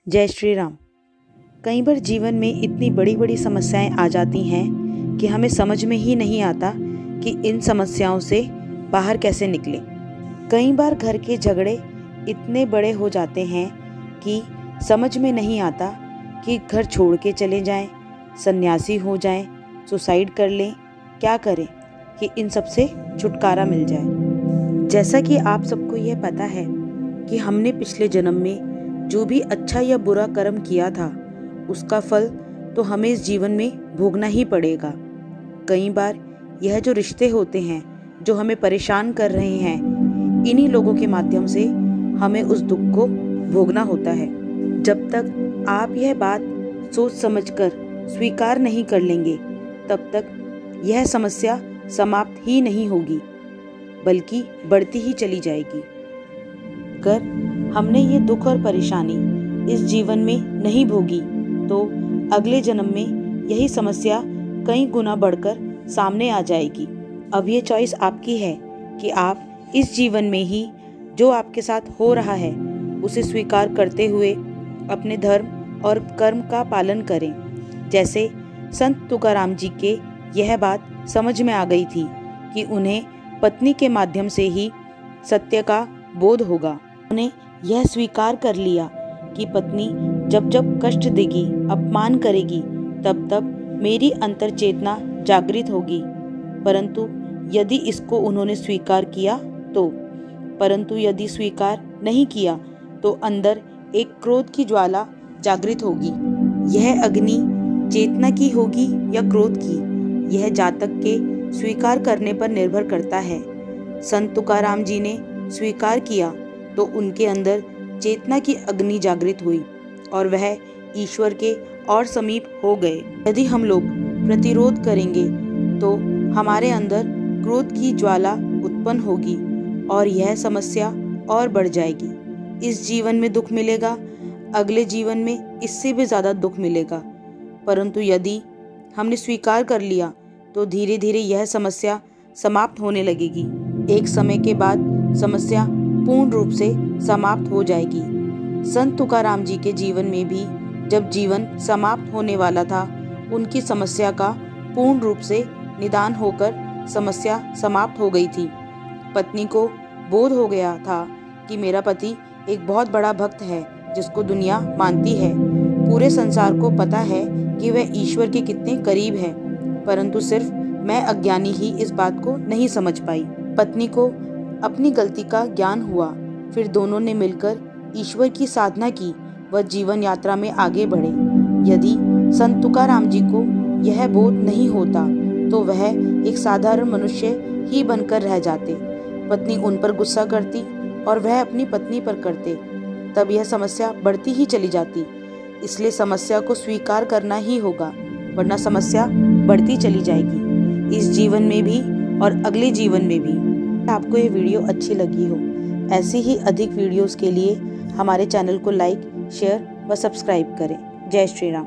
जय श्री राम। कई बार जीवन में इतनी बड़ी बड़ी समस्याएं आ जाती हैं कि हमें समझ में ही नहीं आता कि इन समस्याओं से बाहर कैसे निकलें। कई बार घर के झगड़े इतने बड़े हो जाते हैं कि समझ में नहीं आता कि घर छोड़ के चले जाएं, सन्यासी हो जाएं, सुसाइड कर लें, क्या करें कि इन सब से छुटकारा मिल जाए। जैसा कि आप सबको यह पता है कि हमने पिछले जन्म में जो भी अच्छा या बुरा कर्म किया था उसका फल तो हमें इस जीवन में भोगना ही पड़ेगा। कई बार यह जो रिश्ते होते हैं जो हमें परेशान कर रहे हैं, इन्हीं लोगों के माध्यम से हमें उस दुख को भोगना होता है। जब तक आप यह बात सोच समझकर स्वीकार नहीं कर लेंगे तब तक यह समस्या समाप्त ही नहीं होगी, बल्कि बढ़ती ही चली जाएगी। अगर हमने ये दुख और परेशानी इस जीवन में नहीं भोगी तो अगले जन्म में यही समस्या कई गुना बढ़कर सामने आ जाएगी। अब ये चॉइस आपकी है कि आप इस जीवन में ही जो आपके साथ हो रहा है उसे स्वीकार करते हुए अपने धर्म और कर्म का पालन करें। जैसे संत तुकाराम जी के यह बात समझ में आ गई थी कि उन्हें पत्नी के माध्यम से ही सत्य का बोध होगा। उन्हें यह स्वीकार कर लिया कि पत्नी जब जब कष्ट देगी, अपमान करेगी, तब तब मेरी अंतर चेतना जागृत होगी। परंतु यदि इसको उन्होंने स्वीकार किया तो, परंतु यदि स्वीकार नहीं किया तो अंदर एक क्रोध की ज्वाला जागृत होगी। यह अग्नि चेतना की होगी या क्रोध की, यह जातक के स्वीकार करने पर निर्भर करता है। संत तुकाराम जी ने स्वीकार किया तो उनके अंदर चेतना की अग्नि जागृत हुई और वह ईश्वर के और समीप हो गए। यदि हम लोग प्रतिरोध करेंगे तो हमारे अंदर क्रोध की ज्वाला उत्पन्न होगी और यह समस्या और बढ़ जाएगी। इस जीवन में दुख मिलेगा, अगले जीवन में इससे भी ज़्यादा दुख मिलेगा। परंतु यदि हमने स्वीकार कर लिया तो धीरे धीरे यह समस्या समाप्त होने लगेगी। एक समय के बाद समस्या पूर्ण रूप से समाप्त हो जाएगी। संत तुकाराम जी के जीवन में भी जब जीवन समाप्त होने वाला था, उनकी समस्या का पूर्ण रूप से निदान होकर समस्या समाप्त हो गई थी। पत्नी को बोध हो गया था कि मेरा पति एक बहुत बड़ा भक्त है जिसको दुनिया मानती है। पूरे संसार को पता है कि वह ईश्वर के कितने करीब है, परंतु सिर्फ मैं अज्ञानी ही इस बात को नहीं समझ पाई। पत्नी को अपनी गलती का ज्ञान हुआ, फिर दोनों ने मिलकर ईश्वर की साधना की व जीवन यात्रा में आगे बढ़े। यदि संत तुकाराम जी को यह बोध नहीं होता तो वह एक साधारण मनुष्य ही बनकर रह जाते। पत्नी उन पर गुस्सा करती और वह अपनी पत्नी पर करते, तब यह समस्या बढ़ती ही चली जाती। इसलिए समस्या को स्वीकार करना ही होगा, वरना समस्या बढ़ती चली जाएगी, इस जीवन में भी और अगले जीवन में भी। आपको ये वीडियो अच्छी लगी हो, ऐसी ही अधिक वीडियोस के लिए हमारे चैनल को लाइक, शेयर व सब्सक्राइब करें। जय श्री राम।